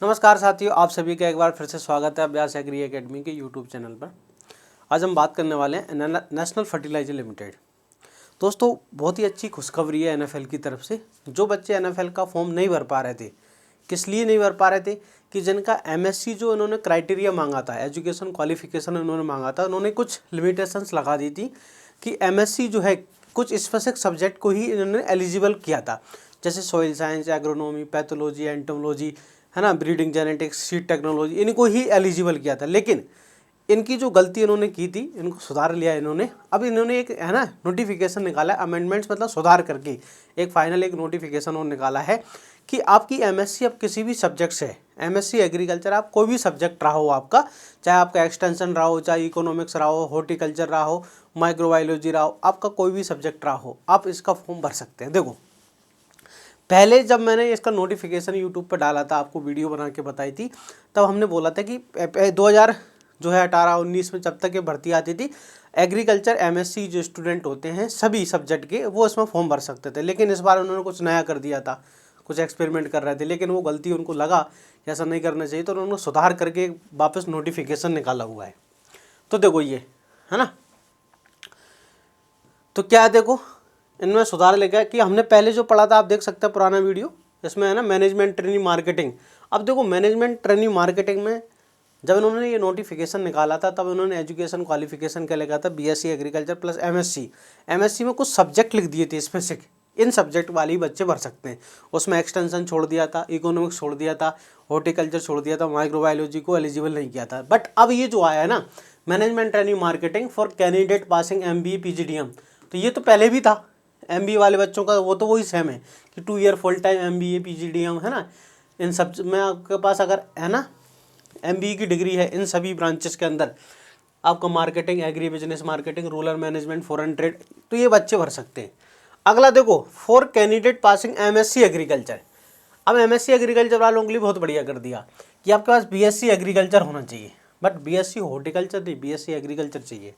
नमस्कार साथियों, आप सभी का एक बार फिर से स्वागत है अभ्यास एग्री एकेडमी के यूट्यूब चैनल पर। आज हम बात करने वाले हैं नेशनल फर्टिलाइजर लिमिटेड। दोस्तों, बहुत ही अच्छी खुशखबरी है एनएफएल की तरफ से। जो बच्चे एनएफएल का फॉर्म नहीं भर पा रहे थे, किस लिए नहीं भर पा रहे थे कि जिनका एमएससी जो इन्होंने क्राइटेरिया मांगा था, एजुकेशन क्वालिफिकेशन उन्होंने मांगा था, उन्होंने कुछ लिमिटेशंस लगा दी थी कि एमएससी जो है कुछ स्पेसिफिक सब्जेक्ट को ही इन्होंने एलिजिबल किया था, जैसे soil science, agronomy, pathology, entomology, है ना, ब्रीडिंग जेनेटिक्स, सीड टेक्नोलॉजी, इनको ही एलिजिबल किया था। लेकिन इनकी जो गलती इन्होंने की थी, इनको सुधार लिया इन्होंने। अब इन्होंने एक, है ना, नोटिफिकेशन निकाला, अमेंडमेंट्स मतलब सुधार करके एक फाइनल एक नोटिफिकेशन और निकाला है कि आपकी एमएससी अब किसी भी सब्जेक्ट से, एमएससी एग्रीकल्चर, आप कोई भी सब्जेक्ट रहा हो आपका, चाहे आपका एक्सटेंशन रहा हो, चाहे इकोनॉमिक्स रहा हो, हॉर्टिकल्चर रहा हो, माइक्रोबायोलॉजी रहा हो, आपका कोई भी सब्जेक्ट रहा हो, आप इसका फॉर्म भर सकते हैं। देखो, पहले जब मैंने इसका नोटिफिकेशन यूट्यूब पर डाला था, आपको वीडियो बना के बताई थी, तब हमने बोला था कि 2000 जो है 18-19 में जब तक ये भर्ती आती थी, एग्रीकल्चर एमएससी जो स्टूडेंट होते हैं सभी सब्जेक्ट के, वो इसमें फॉर्म भर सकते थे। लेकिन इस बार उन्होंने कुछ नया कर दिया था, कुछ एक्सपेरिमेंट कर रहे थे, लेकिन वो गलती उनको लगा कि ऐसा नहीं करना चाहिए, तो उन्होंने सुधार करके वापस नोटिफिकेशन निकाला हुआ है। तो देखो ये, है ना, तो क्या है, देखो इनमें सुधार लेके कि हमने पहले जो पढ़ा था, आप देख सकते हैं पुराना वीडियो, इसमें है ना मैनेजमेंट ट्रेनिंग मार्केटिंग। अब देखो, मैनेजमेंट ट्रेनिंग मार्केटिंग में जब इन्होंने ये नोटिफिकेशन निकाला था, तब इन्होंने एजुकेशन क्वालिफिकेशन क्या लिखा था, BSc agriculture plus MSc. MSc में कुछ सब्जेक्ट लिख दिए थे स्पेसिफिक, इन सब्जेक्ट वाले ही बच्चे भर सकते हैं। उसमें एक्सटेंशन छोड़ दिया था, इकोनॉमिक्स छोड़ दिया था, हॉर्टिकल्चर छोड़ दिया था, माइक्रोबायोलॉजी को एलिजिबल नहीं किया था। बट अब ये जो आया है ना, management training marketing for candidate passing MBA PGDM, तो ये तो पहले भी था एमबीए वाले बच्चों का, वो तो वही सेम है कि 2 year full time MBA PGDM, है ना। इन सब में आपके पास अगर, है ना, एमबीए की डिग्री है, इन सभी ब्रांचेस के अंदर आपका marketing, agri business marketing, rural management, foreign trade, तो ये बच्चे भर सकते हैं। अगला देखो, for candidate passing MSc agriculture. अब एमएससी एग्रीकल्चर वालों के लिए बहुत बढ़िया कर दिया कि आपके पास बीएससी एग्रीकल्चर होना चाहिए, बट बीएससी हॉर्टिकल्चर नहीं, बीएससी एग्रीकल्चर चाहिए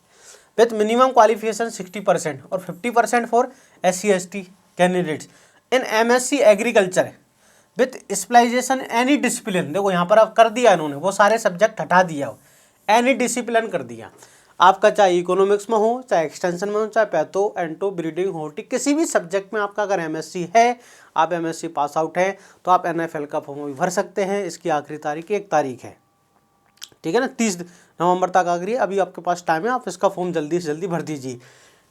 विथ मिनिमम क्वालिफिकेशन 60% और 50% for SC ST candidates in MSc agriculture with specialisation any discipline. देखो यहाँ पर अब कर दिया इन्होंने, वो सारे सब्जेक्ट हटा दिया, एनी डिसिप्लिन कर दिया। आपका चाहे इकोनॉमिक्स में हो, चाहे एक्सटेंशन में हो, चाहे पैथो, एंटो, ब्रीडिंग, हॉर्टी, किसी भी सब्जेक्ट में आपका अगर एमएससी है, आप एमएससी पास आउट हैं, तो आप एनएफएल का फॉर्म भी भर सकते हैं। इसकी आखिरी तारीख 1 तारीख है, ठीक है ना, 30 नवंबर तक आखिरी है। अभी आपके पास टाइम है, आप इसका फॉर्म जल्दी से जल्दी भर दीजिए,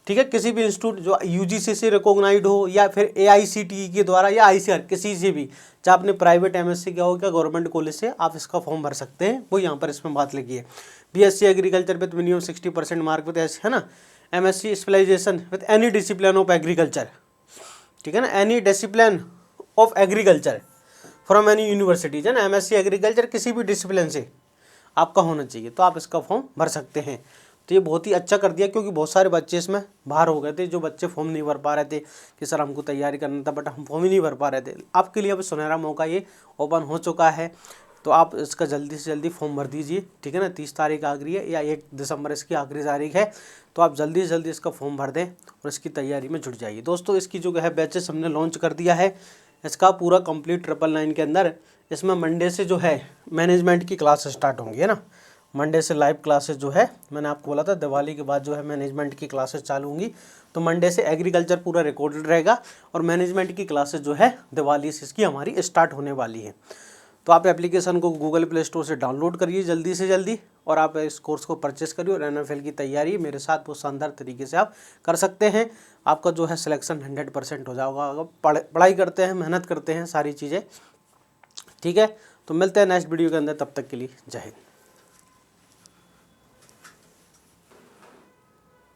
ठीक है। किसी भी इंस्टीट्यूट जो यूजीसी से रिकॉग्नाइज्ड हो, या फिर AICTE के द्वारा, या ICAR, किसी से भी, चाहे आपने प्राइवेट एमएससी किया हो, क्या गवर्नमेंट कॉलेज से, आप इसका फॉर्म भर सकते हैं। वो यहाँ पर इसमें बात लिखी है, BSc agriculture with minimum 60% mark with, है ना, MSc specialisation with any discipline of agriculture, ठीक है ना, any discipline of agriculture from any universities, है ना, एमएससी एग्रीकल्चर किसी भी डिसिप्लिन से आपका होना चाहिए, तो आप इसका फॉर्म भर सकते हैं। तो ये बहुत ही अच्छा कर दिया, क्योंकि बहुत सारे बच्चे इसमें बाहर हो गए थे, जो बच्चे फॉर्म नहीं भर पा रहे थे कि सर हमको तैयारी करना था बट हम फॉर्म ही नहीं भर पा रहे थे। आपके लिए अब सुनहरा मौका ये ओपन हो चुका है, तो आप इसका जल्दी से जल्दी फॉर्म भर दीजिए, ठीक है ना। 30 तारीख आखिरी है, या 1 दिसंबर इसकी आखिरी तारीख है, तो आप जल्दी से जल्दी इसका फॉर्म भर दें और इसकी तैयारी में जुट जाइए। दोस्तों, इसकी जो है बैचेस हमने लॉन्च कर दिया है, इसका पूरा कंप्लीट 999 के अंदर। इसमें मंडे से जो है मैनेजमेंट की क्लास स्टार्ट होंगी, है ना, मंडे से लाइव क्लासेस जो है, मैंने आपको बोला था दिवाली के बाद जो है मैनेजमेंट की क्लासेस चालू होंगी। तो मंडे से एग्रीकल्चर पूरा रिकॉर्डेड रहेगा, और मैनेजमेंट की क्लासेस जो है दिवाली से इसकी हमारी स्टार्ट होने वाली है। तो आप एप्लीकेशन को गूगल प्ले स्टोर से डाउनलोड करिए जल्दी से जल्दी, और आप इस कोर्स को परचेस करिए, और एनएफएल की तैयारी मेरे साथ बहुत शानदार तरीके से आप कर सकते हैं। आपका जो है सिलेक्शन 100% हो जाएगा, अगर पढ़ाई करते हैं, मेहनत करते हैं, सारी चीज़ें, ठीक है। तो मिलते हैं नेक्स्ट वीडियो के अंदर, तब तक के लिए जय हिंद।